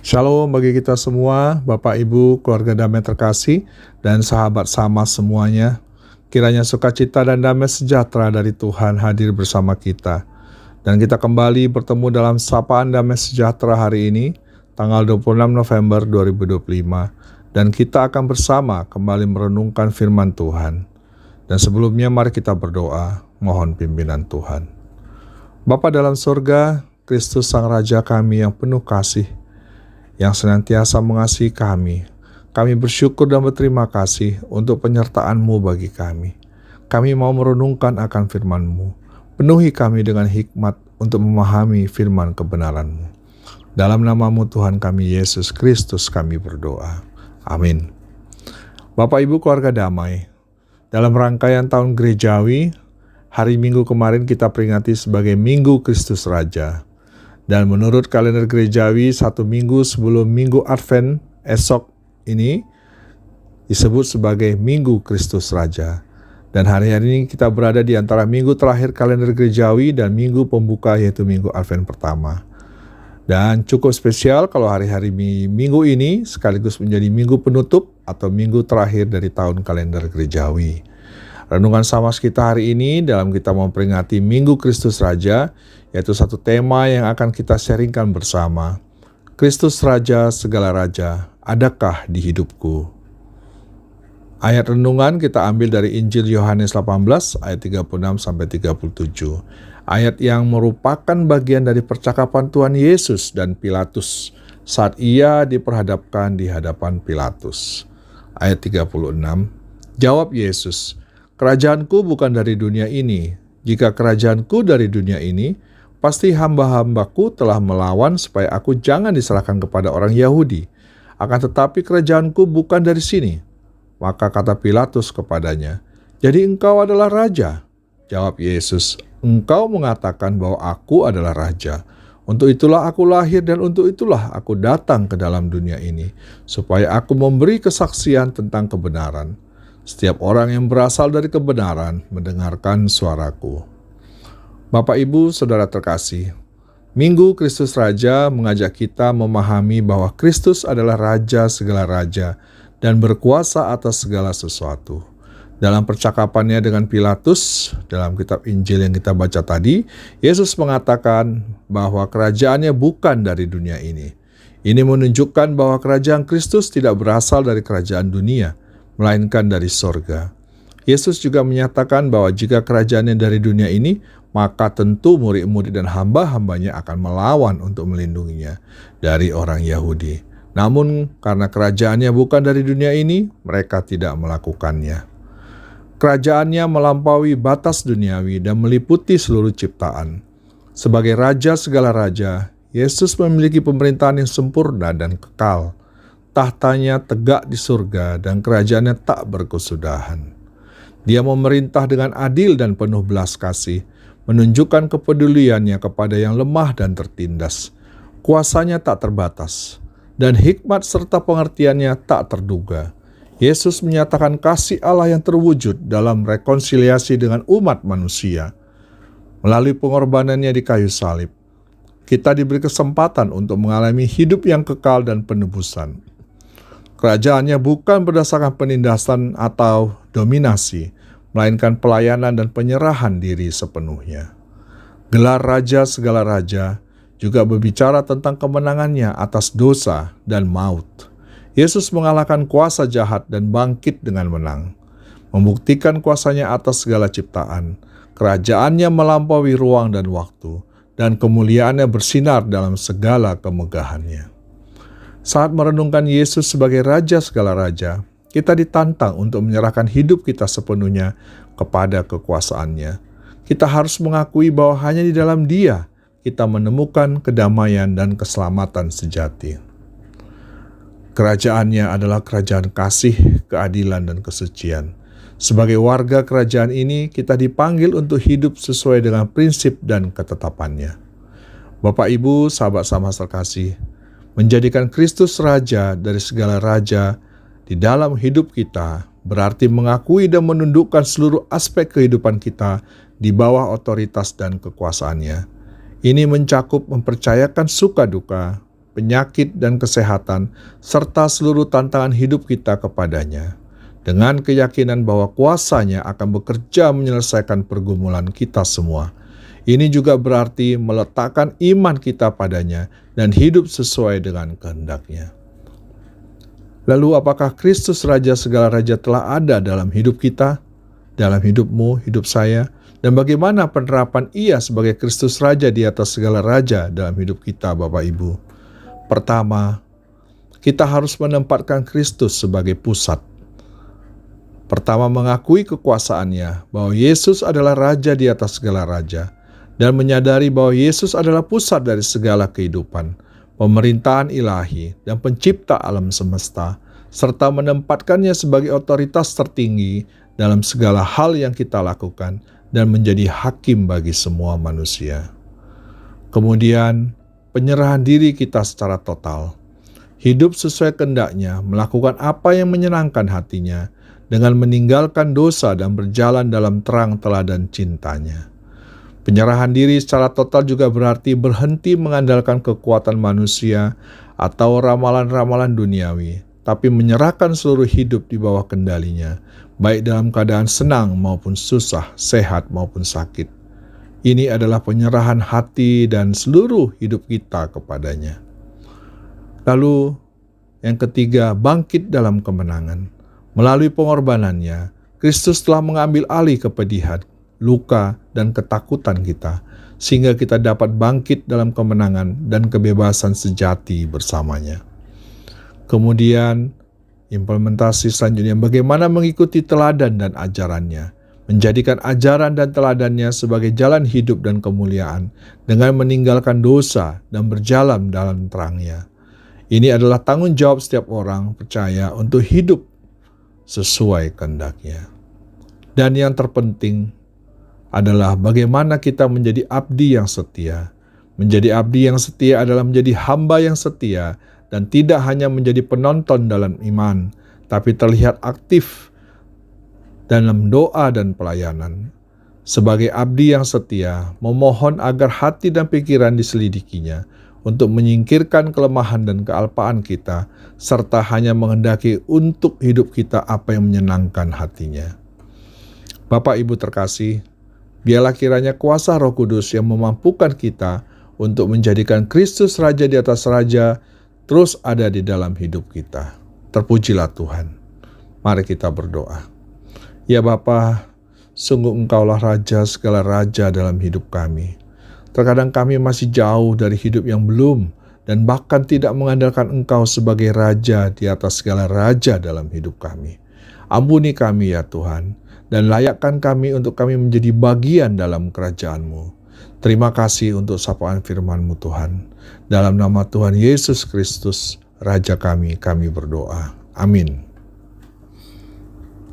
Shalom bagi kita semua, Bapak Ibu, keluarga damai terkasih, dan sahabat sama semuanya. Kiranya sukacita dan damai sejahtera dari Tuhan hadir bersama kita. Dan kita kembali bertemu dalam Sapaan Damai Sejahtera hari ini, tanggal 26 November 2025. Dan kita akan bersama kembali merenungkan firman Tuhan. Dan sebelumnya mari kita berdoa, mohon pimpinan Tuhan. Bapa dalam surga, Kristus Sang Raja kami yang penuh kasih, yang senantiasa mengasihi kami. Kami bersyukur dan berterima kasih untuk penyertaan-Mu bagi kami. Kami mau merenungkan akan firman-Mu. Penuhi kami dengan hikmat untuk memahami firman kebenaran-Mu. Dalam nama-Mu Tuhan kami Yesus Kristus kami berdoa. Amin. Bapak Ibu keluarga damai, dalam rangkaian tahun gerejawi, hari Minggu kemarin kita peringati sebagai Minggu Kristus Raja. Dan menurut kalender gerejawi, 1 minggu sebelum Minggu Advent esok ini disebut sebagai Minggu Kristus Raja. Dan hari-hari ini kita berada di antara minggu terakhir kalender gerejawi dan minggu pembuka yaitu Minggu Advent pertama. Dan cukup spesial kalau hari-hari minggu ini sekaligus menjadi minggu penutup atau minggu terakhir dari tahun kalender gerejawi. Renungan Samas kita hari ini dalam kita memperingati Minggu Kristus Raja, yaitu satu tema yang akan kita sharingkan bersama. Kristus Raja segala raja, adakah di hidupku? Ayat renungan kita ambil dari Injil Yohanes 18 ayat 36-37. Ayat yang merupakan bagian dari percakapan Tuhan Yesus dan Pilatus saat ia diperhadapkan di hadapan Pilatus. Ayat 36, jawab Yesus, "Kerajaanku bukan dari dunia ini. Jika kerajaanku dari dunia ini, pasti hamba-hambaku telah melawan supaya aku jangan diserahkan kepada orang Yahudi. Akan tetapi kerajaanku bukan dari sini." Maka kata Pilatus kepadanya, "Jadi engkau adalah raja?" Jawab Yesus, "Engkau mengatakan bahwa aku adalah raja. Untuk itulah aku lahir dan untuk itulah aku datang ke dalam dunia ini, supaya aku memberi kesaksian tentang kebenaran. Setiap orang yang berasal dari kebenaran mendengarkan suaraku." Bapak Ibu Saudara terkasih, Minggu Kristus Raja mengajak kita memahami bahwa Kristus adalah Raja segala raja dan berkuasa atas segala sesuatu. Dalam percakapannya dengan Pilatus, dalam kitab Injil yang kita baca tadi, Yesus mengatakan bahwa kerajaannya bukan dari dunia ini. Ini menunjukkan bahwa kerajaan Kristus tidak berasal dari kerajaan dunia, melainkan dari sorga. Yesus juga menyatakan bahwa jika kerajaannya dari dunia ini, maka tentu murid-murid dan hamba-hambanya akan melawan untuk melindunginya dari orang Yahudi. Namun karena kerajaannya bukan dari dunia ini, mereka tidak melakukannya. Kerajaannya melampaui batas duniawi dan meliputi seluruh ciptaan. Sebagai Raja segala raja, Yesus memiliki pemerintahan yang sempurna dan kekal. Tahtanya tegak di surga dan kerajaannya tak berkesudahan. Dia memerintah dengan adil dan penuh belas kasih, menunjukkan kepeduliannya kepada yang lemah dan tertindas. Kuasanya tak terbatas, dan hikmat serta pengertiannya tak terduga. Yesus menyatakan kasih Allah yang terwujud dalam rekonsiliasi dengan umat manusia. Melalui pengorbanannya di kayu salib, kita diberi kesempatan untuk mengalami hidup yang kekal dan penebusan. Kerajaannya bukan berdasarkan penindasan atau dominasi, melainkan pelayanan dan penyerahan diri sepenuhnya. Gelar Raja segala raja juga berbicara tentang kemenangannya atas dosa dan maut. Yesus mengalahkan kuasa jahat dan bangkit dengan menang, membuktikan kuasanya atas segala ciptaan. Kerajaannya melampaui ruang dan waktu, dan kemuliaannya bersinar dalam segala kemegahannya. Saat merenungkan Yesus sebagai Raja segala raja, kita ditantang untuk menyerahkan hidup kita sepenuhnya kepada kekuasaannya. Kita harus mengakui bahwa hanya di dalam Dia kita menemukan kedamaian dan keselamatan sejati. Kerajaannya adalah kerajaan kasih, keadilan, dan kesucian. Sebagai warga kerajaan ini, kita dipanggil untuk hidup sesuai dengan prinsip dan ketetapannya. Bapak, Ibu, sahabat sama terkasih, menjadikan Kristus Raja dari segala raja di dalam hidup kita berarti mengakui dan menundukkan seluruh aspek kehidupan kita di bawah otoritas dan kekuasaannya. Ini mencakup mempercayakan suka duka, penyakit, dan kesehatan, serta seluruh tantangan hidup kita kepadanya, dengan keyakinan bahwa kuasa-Nya akan bekerja menyelesaikan pergumulan kita semua. Ini juga berarti meletakkan iman kita padanya dan hidup sesuai dengan kehendak-Nya. Lalu apakah Kristus Raja segala Raja telah ada dalam hidup kita, dalam hidupmu, hidup saya? Dan bagaimana penerapan Ia sebagai Kristus Raja di atas segala Raja dalam hidup kita, Bapak Ibu? Pertama, kita harus menempatkan Kristus sebagai pusat. Pertama, mengakui kekuasaan-Nya, bahwa Yesus adalah Raja di atas segala Raja, dan menyadari bahwa Yesus adalah pusat dari segala kehidupan, pemerintahan ilahi, dan pencipta alam semesta, serta menempatkannya sebagai otoritas tertinggi dalam segala hal yang kita lakukan, dan menjadi hakim bagi semua manusia. Kemudian, penyerahan diri kita secara total. Hidup sesuai kehendak-Nya, melakukan apa yang menyenangkan hati-Nya, dengan meninggalkan dosa dan berjalan dalam terang teladan cinta-Nya. Penyerahan diri secara total juga berarti berhenti mengandalkan kekuatan manusia atau ramalan-ramalan duniawi, tapi menyerahkan seluruh hidup di bawah kendali-Nya, baik dalam keadaan senang maupun susah, sehat maupun sakit. Ini adalah penyerahan hati dan seluruh hidup kita kepadanya. Lalu, yang ketiga, bangkit dalam kemenangan. Melalui pengorbanan-Nya, Kristus telah mengambil alih kepedihan, luka, dan ketakutan kita, sehingga kita dapat bangkit dalam kemenangan dan kebebasan sejati bersamanya. Kemudian, implementasi selanjutnya bagaimana mengikuti teladan dan ajaran-Nya, menjadikan ajaran dan teladan-Nya sebagai jalan hidup dan kemuliaan dengan meninggalkan dosa dan berjalan dalam terang-Nya. Ini adalah tanggung jawab setiap orang percaya untuk hidup sesuai kehendak-Nya. Dan yang terpenting adalah bagaimana kita menjadi abdi yang setia. Menjadi abdi yang setia adalah menjadi hamba yang setia, dan tidak hanya menjadi penonton dalam iman, tapi terlihat aktif dalam doa dan pelayanan. Sebagai abdi yang setia, memohon agar hati dan pikiran diselidikinya untuk menyingkirkan kelemahan dan kealpaan kita, serta hanya menghendaki untuk hidup kita apa yang menyenangkan hati-Nya. Bapak Ibu terkasih, biarlah kiranya kuasa Roh Kudus yang memampukan kita untuk menjadikan Kristus Raja di atas Raja terus ada di dalam hidup kita. Terpujilah Tuhan. Mari kita berdoa. Ya Bapa, sungguh Engkaulah Raja segala Raja dalam hidup kami. Terkadang kami masih jauh dari hidup yang belum, dan bahkan tidak mengandalkan Engkau sebagai Raja di atas segala Raja dalam hidup kami. Ampuni kami ya Tuhan, dan layakkan kami untuk kami menjadi bagian dalam kerajaan-Mu. Terima kasih untuk sapaan firman-Mu Tuhan. Dalam nama Tuhan Yesus Kristus, Raja kami berdoa. Amin.